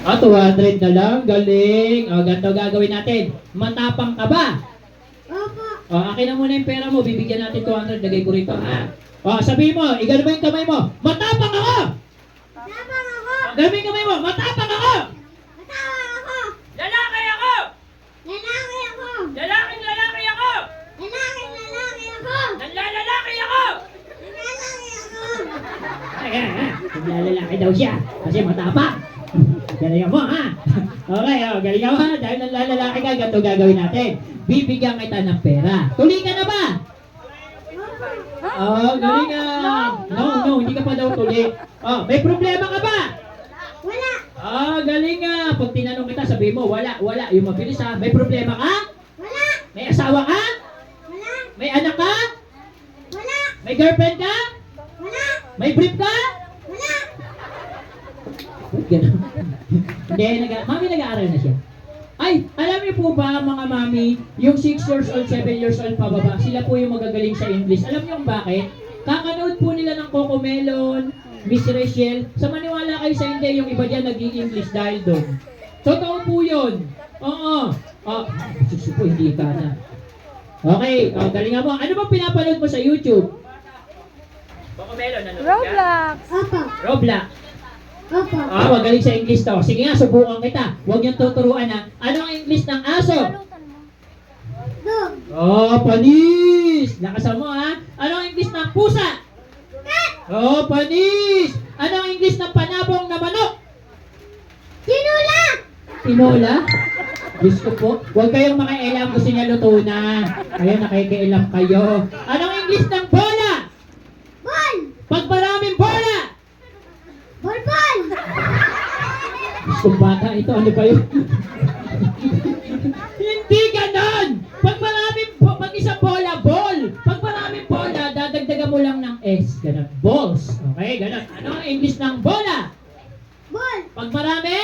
200 na lang. Galing. Ganito gagawin natin. Matapang ka ba? Opo. Akin na muna yung pera mo. Bibigyan natin 200. Lagay ko rito. Sabihin mo. Igano mo yung kamay mo. Matapang ako! Matapang ako. Gano yung kamay mo. Matapang ako! Matapang ako. Lalaki ako! Lalaki ako. Lalaking lalaki ako! Lalaki ako. Nanlalalaki ako! Lalaki ako. Nanlalalaki daw siya. Kasi matapang. Galingan mo, ha? Okay, galingan mo, ha? Dahil nanlalalaki ka, ganito gagawin natin. Bibigyan kita ng pera. Tuli ka na ba? Galingan. No, hindi ka pa daw tuli. May problema ka ba? Wala. Galing nga. Pag tinanong kita, sabihin mo, wala. Yung mabilis, ha? May problema ka? Wala. May asawa ka? Wala. May anak ka? Wala. May girlfriend ka? Wala. May brief ka? Wala. Ba't ganun? Hindi, mami nag-aaral na siya. Ay, alam niyo po ba mga mami, yung 6 years old, 7 years old pababa, sila po yung magagaling sa English. Alam niyo kung bakit? Kakanood po nila ng Coco Melon, Miss Rachel. Sa maniwala kayo sa hindi, yung iba dyan nag-i-English dahil doon. Totoo po yun. Oo. Susi po, hindi ka na. Okay, galingan mo. Ano bang pinapanood mo sa YouTube? Coco Melon, ano? Roblox. Opo. Roblox. Opo. Magaling sa English to. Sige nga, subukan kita. Huwag niyong tuturuan, ha. Ano ang English ng aso? Dog. Panis! Lakasan mo, ha. Ano ang English ng pusa? Panis! Ano ang English ng panabong na manok? Tinula. Tinola? Diyos ko po. Huwag kayong makialam. Gusto niya luto na. Kaya nakikialam kayo. Ano ang English ng bola? Ball. Pag maraming bola! Ball ball. Kung bata ito, ano ba yun? Hindi ganon! Pag isang bola, ball! Pag maraming bola, dadagdagan mo lang ng S. Ganon. Balls. Okay, ganon. Ano ang English ng bola? Ball. Pag marami?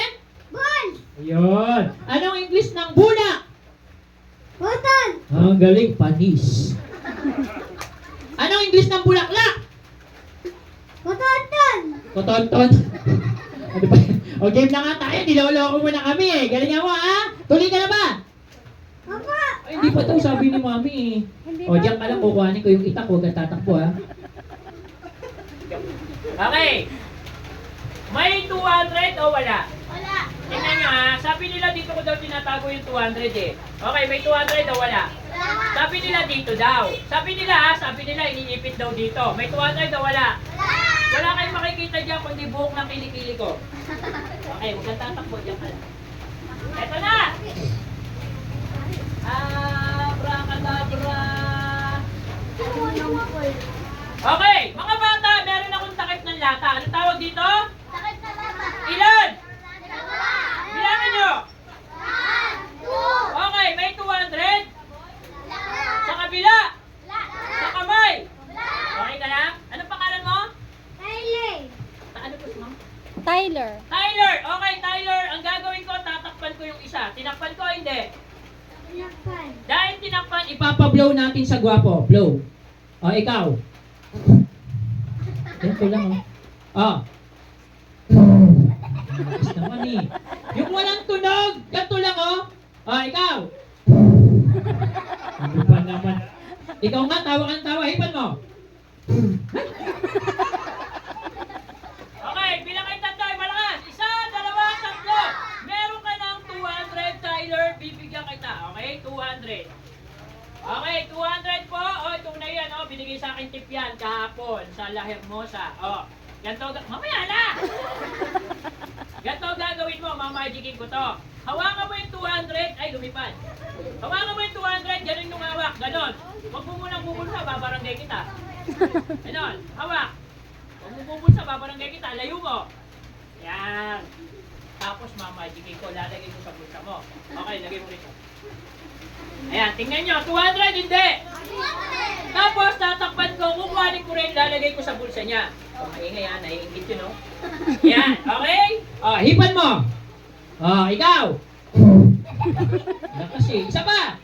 Ball. Ayun. Ano ang English ng bula? Button. Ang galing, panis. Ano ang English ng bulaklak? Kotonton. Kotonton. Ano ba yan? Game na nga tayo. Niloloko mo na kami, eh. Galingan mo, ha? Tuloy ka na ba? Opo. Ay, hindi pa ito sabi ni mami, eh. Diyan ka lang, kukuhanin ko yung itak. Huwag kang tatakbo, ha? Okay. May 200 o wala? Wala. Tingnan nyo, ha? Sabi nila dito ko daw tinatago yung 200, eh. Okay, may 200 o wala? Wala. Sabi nila dito daw. Sabi nila iniipit daw dito. May 200 o wala? Wala kayong makikita dyan kundi buhok ng kilikili ko. Okay, huwag kang tatakbo dyan ka lang. Eto na! Abracadabra! Okay, mga bata, meron akong takip ng lata. Ano tawag dito? Sakit na lata. Ilan? Dalawa. Bilangin nyo! Two. Okay, may 200. Wala. Sa kabila! Wala. Sa kamay! Wala. Okay ka lang? Anong pangalan mo? Tyler. Ano po, ma'am? Tyler. Tyler! Okay, Tyler, ang gagawin ko, tatakpan ko yung isa. Tinakpan ko, hindi. Tinakpan. Dahil tinakpan, ipapablow natin sa gwapo. Blow. Ikaw. Ganito lang, Ayos naman, eh. Yung walang tunog, ganito lang, ikaw. Ano ba naman? Ikaw nga, tawa kang tawa. Hipan mo. Okay, bilang kayo tatay, malakas. 1, 2, 3. Meron ka ng 200, Tyler. Bibigyan kita. Okay, 200. Okay, 200 po. Itong na yan. Binigay sa akin tip yan kahapon sa La Hermosa. Ganito, mamaya na! Ganito gagawin mo, mamagikin ko to. Hawakan mo yung 200. Ay, lumipad. Hawakan mo yung 200. Ganun yung hawak. Ganon. Huwag mo munang bubulsa, babarangay kita. Ganon. Hawak. Huwag mo bubulsa, babarangay kita. Layo mo. Yan. Tapos mamagikin ko. Lalagay ko sa bulsa mo. Okay, lagay mo rito. Ayan, tingnan nyo. 200, hindi. Tapos, tatakpan ko. Kukuhanin ko rin. Lalagay ko sa bulsa niya. Maingay yan. Naiingit yun, no? Yan. Okay? Hipan mo. Ikaw. Lakas eh. Isa pa.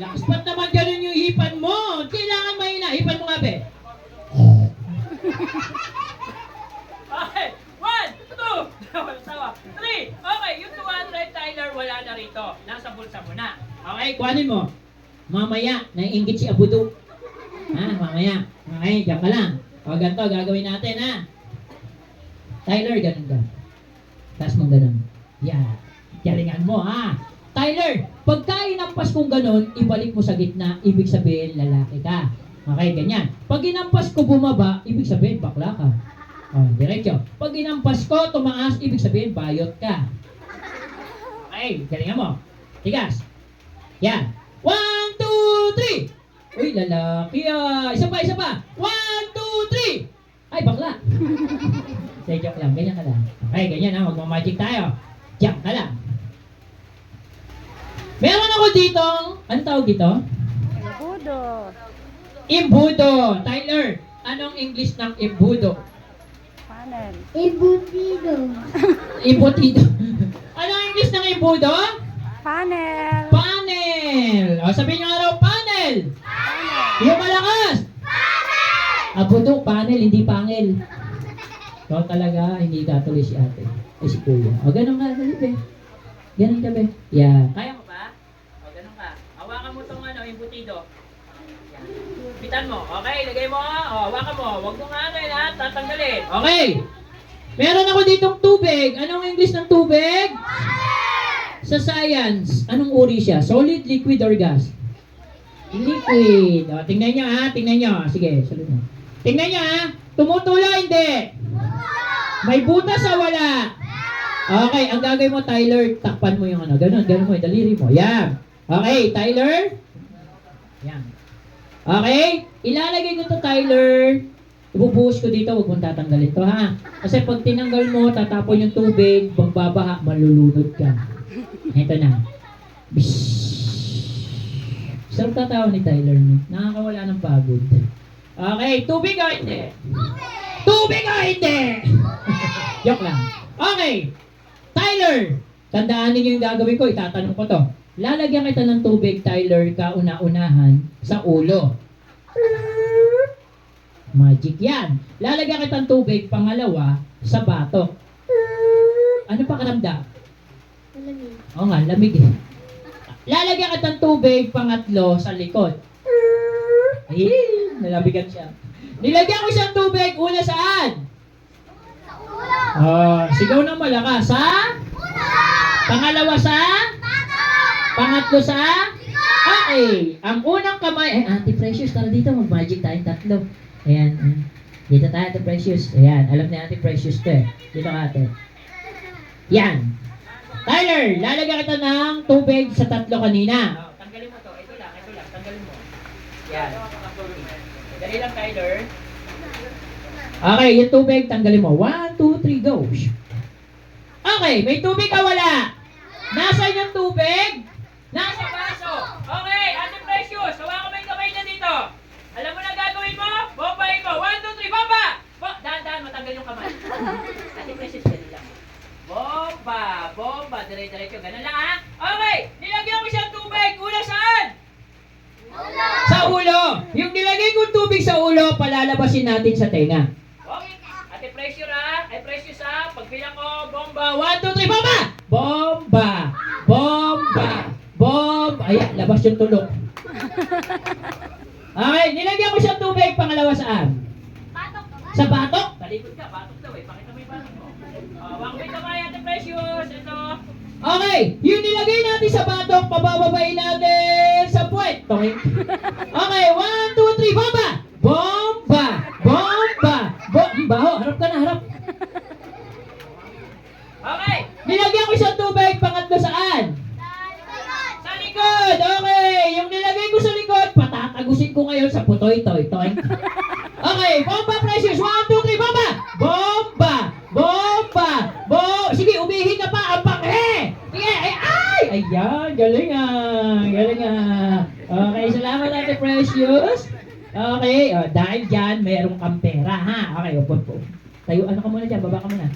Lakas ba't naman ganun yung hipan mo? Kailangan mahina. Hipan mo nga, be. Okay. 1, 2, Walang tawa. 3. Okay, yung 200, Tyler, wala na rito. Nasa bulsa mo na. Okay, kuhanin mo. Mamaya, naiingit si Abudo. Ha, mamaya. Okay, diyan ka lang. O, ganito, gagawin natin, ha? Tyler, ganun ka. Taas mong ganun. Yeah. Galingan mo, ha? Tyler, pagka inampas kong ganun, ibalik mo sa gitna, ibig sabihin lalaki ka. Okay, ganyan. Pag inampas ko bumaba, ibig sabihin bakla ka. Oh, diretso. Pag inampas ko tumaas, ibig sabihin bayot ka. Okay, galingan mo. Tigas. Yan. 1, 2, 3. Uy, lalaki ah. Isa pa. 1, 2, 3. Ay, bakla. Say, joke lang. Ganyan ka lang. Okay, ganyan ha. Magmamagic tayo. Diyan ka lang. Meron ako ditong, ano tawag dito? Embudo. Imbudo. Tyler, anong English ng imbudo? Panel. Ibutido. Imbutido. Anong English ng imbudo? Panel. Panel. O, sabihin nyo nga raw, panel. Yung malakas. Abudo, panel, hindi pangil. Ikaw talaga, hindi katuloy si ate. Ay, si kuya. O, ganun ka, dali, be. Ganun ka, be. Yan. Kaya mo ba? O, ganun ka. Hawakan mo itong imbutido. Yan. Bitan mo. Okay, lagay mo. O, hawakan mo. Huwag mo nga lahat, tatanggalin. Okay. Meron ako ditong tubig. Anong English ng tubig? Sa science, anong uri siya? Solid, liquid, or gas? Liquid. O, tingnan nyo ha. Tingnan nyo. Sige, salut mo. Tingnan nyo ha. Tumutulo, hindi. May butas o wala? Okay, ang gagawin mo, Tyler, takpan mo yung ano. Ganun mo, yung daliri mo. Yan. Okay, Tyler. Yan. Okay, ilalagay ko to, Tyler. Ibubuhos ko dito, huwag mong tatanggalin to, ha? Kasi pag tinanggal mo, tatapon yung tubig, magbabaha, malulunod ka. Ito na. Bish. Sarap tatawa ni Tyler. Nakakawala ng pagod. Okay, tubig o hindi? Tubig o hindi? Joke lang. Okay. Tyler, tandaan ninyo yung gagawin ko, itatanong ko to. Lalagyan kita ng tubig, Tyler, kauna-unahan sa ulo. Magic yan. Lalagyan kita ng tubig, pangalawa, sa batok. Ano pa karamdam? Malamig. Oo nga, lamig eh. Lalagyan kita ng tubig, pangatlo, sa likod. Ay, nalabigan siya. Nilagyan ko siyang tubig, una saan? Sigaw ng malakas, ha? Pangalawa sa? Pangatlo sa? Okay. Ang unang kamay, Auntie Precious, tara dito, mag-magic tayong tatlo. Ayan, dito tayo, Auntie Precious. Ayan, alam ni Auntie Precious to eh. Dito ka, ate. Yan. Tyler, lalagyan kita ng tubig sa tatlo kanina. Tanggalin mo to. Ito lang. Tanggalin mo. Yan. Dali lang, Tyler. Okay, yung tubig, tanggalin mo. 1, 2, 3, go. Okay, may tubig ka wala? Nasaan yung tubig? Nasa baso. Okay, Ate Precious, hawakan mo yung kamay na dito. Alam mo na gagawin mo? Bombahin mo. 1, 2, 3, bomba! Dahan-dahan, matanggal yung kamay. Ate Precious, ganun lang. Bomba, dire-diretso. Ganun lang, ha? Okay, nilagyan mo siyang tubig. Una saan? Sa ulo. Yung nilagay kong tubig sa ulo, palalabasin natin sa tenga. Okay. Ate Precious, ha? Ay, Precious, ha? Pagbilang ko, bomba. 1, 2, 3, bomba! Bomba! Ayan, labas yung tulok. Okay, nilagyan ko siyang tubig. Pangalawa saan? Sa batok? Talikod ka, batok daw eh. Pakita mo yung batok mo. Wag mo yung kamay, Ate Precious. Ito. Okay, yung nilagay natin sa batok, pabababain natin sa puwet. Okay, 1, 2, 3, bomba! Bomba! Harap ka na, harap. Okay, nilagyan ko siyang tubig, pangatlo saan? Sa likod! Okay, yung nilagay ko sa likod, patatagusin ko ngayon sa putoy-toy. Okay, bomba, Precious! 1, 2, 3, bomba! Sige, umihi ka pa, ang panghe! Sige, ay! Ayan, galing ah. Okay, salamat, Ate Precious. Okay, dahil dyan, mayroong kang pera, ha? Okay, upo. Tayo, ano ka muna dyan? Baba ka muna.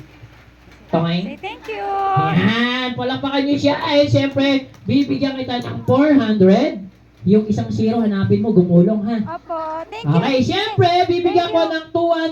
Toing. Say thank you. Yan, palakpakan niyo siya. Ay, siyempre, bibigyan kita ng 400. Yung isang zero, hanapin mo, gumulong, ha? Opo, thank you. Okay, siyempre, bibigyan ko ng 200.